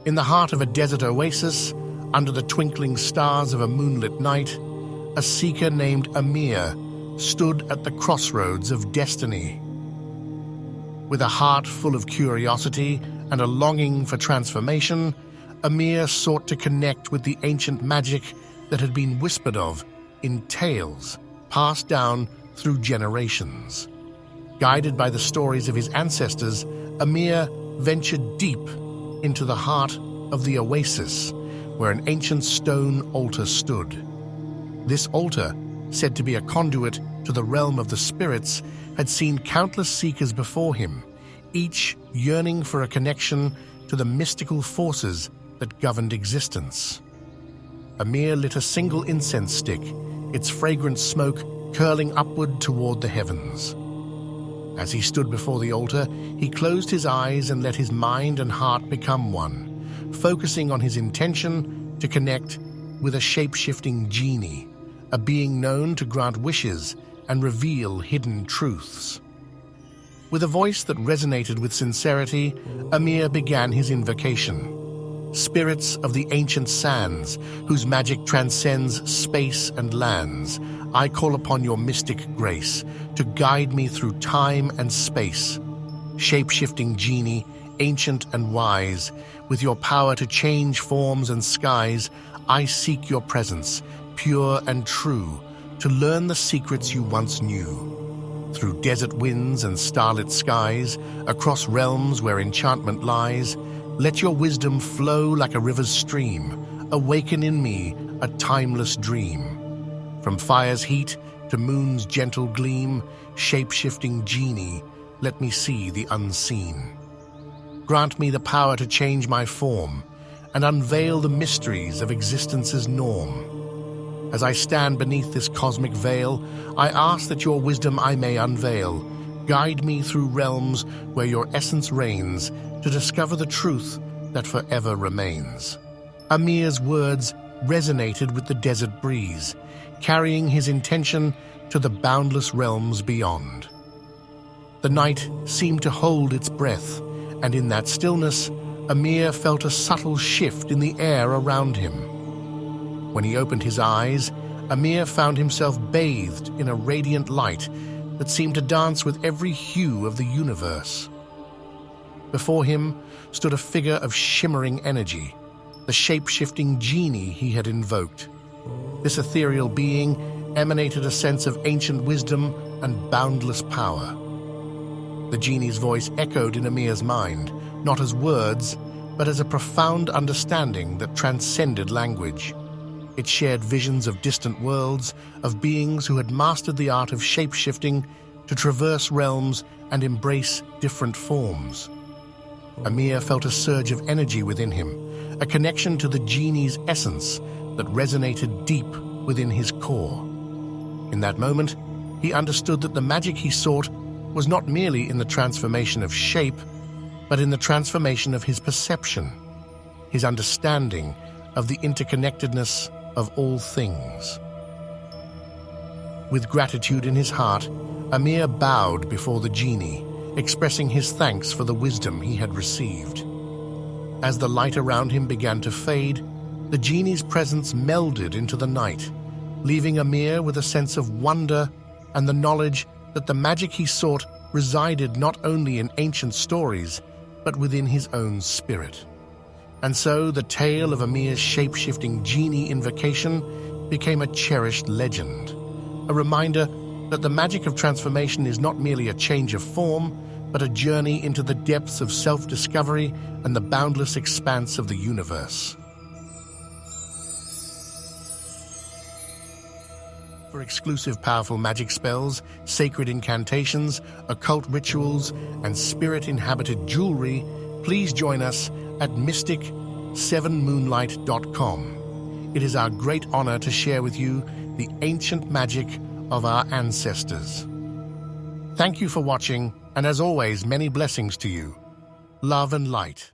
In the heart of a desert oasis, under the twinkling stars of a moonlit night, a seeker named Amir stood at the crossroads of destiny. With a heart full of curiosity and a longing for transformation, Amir sought to connect with the ancient magic that had been whispered of in tales passed down through generations. Guided by the stories of his ancestors, Amir ventured deep into the heart of the oasis, where an ancient stone altar stood. This altar, said to be a conduit to the realm of the spirits, had seen countless seekers before him, each yearning for a connection to the mystical forces that governed existence. Amir lit a single incense stick, its fragrant smoke curling upward toward the heavens. As he stood before the altar, he closed his eyes and let his mind and heart become one, focusing on his intention to connect with a shape-shifting genie, a being known to grant wishes and reveal hidden truths. With a voice that resonated with sincerity, Amir began his invocation. Spirits of the ancient sands, whose magic transcends space and lands, I call upon your mystic grace to guide me through time and space. Shape-shifting genie, ancient and wise, with your power to change forms and skies, I seek your presence, pure and true, to learn the secrets you once knew. Through desert winds and starlit skies, across realms where enchantment lies, let your wisdom flow like a river's stream, awaken in me a timeless dream. From fire's heat to moon's gentle gleam, shape-shifting genie, let me see the unseen. Grant me the power to change my form and unveil the mysteries of existence's norm. As I stand beneath this cosmic veil, I ask that your wisdom I may unveil. Guide me through realms where your essence reigns, to discover the truth that forever remains. Amir's words resonated with the desert breeze, carrying his intention to the boundless realms beyond. The night seemed to hold its breath, and in that stillness, Amir felt a subtle shift in the air around him. When he opened his eyes, Amir found himself bathed in a radiant light that seemed to dance with every hue of the universe. Before him stood a figure of shimmering energy, the shape-shifting genie he had invoked. This ethereal being emanated a sense of ancient wisdom and boundless power. The genie's voice echoed in Amir's mind, not as words, but as a profound understanding that transcended language. It shared visions of distant worlds, of beings who had mastered the art of shape-shifting to traverse realms and embrace different forms. Amir felt a surge of energy within him, a connection to the genie's essence that resonated deep within his core. In that moment, he understood that the magic he sought was not merely in the transformation of shape, but in the transformation of his perception, his understanding of the interconnectedness of all things. With gratitude in his heart, Amir bowed before the genie, expressing his thanks for the wisdom he had received. As the light around him began to fade, the genie's presence melded into the night, leaving Amir with a sense of wonder and the knowledge that the magic he sought resided not only in ancient stories, but within his own spirit. And so the tale of Amir's shape-shifting genie invocation became a cherished legend, a reminder that the magic of transformation is not merely a change of form, but a journey into the depths of self-discovery and the boundless expanse of the universe. For exclusive powerful magic spells, sacred incantations, occult rituals, and spirit-inhabited jewelry, please join us at mystic7moonlight.com. It is our great honor to share with you the ancient magic of our ancestors. Thank you for watching, and as always, many blessings to you. Love and light.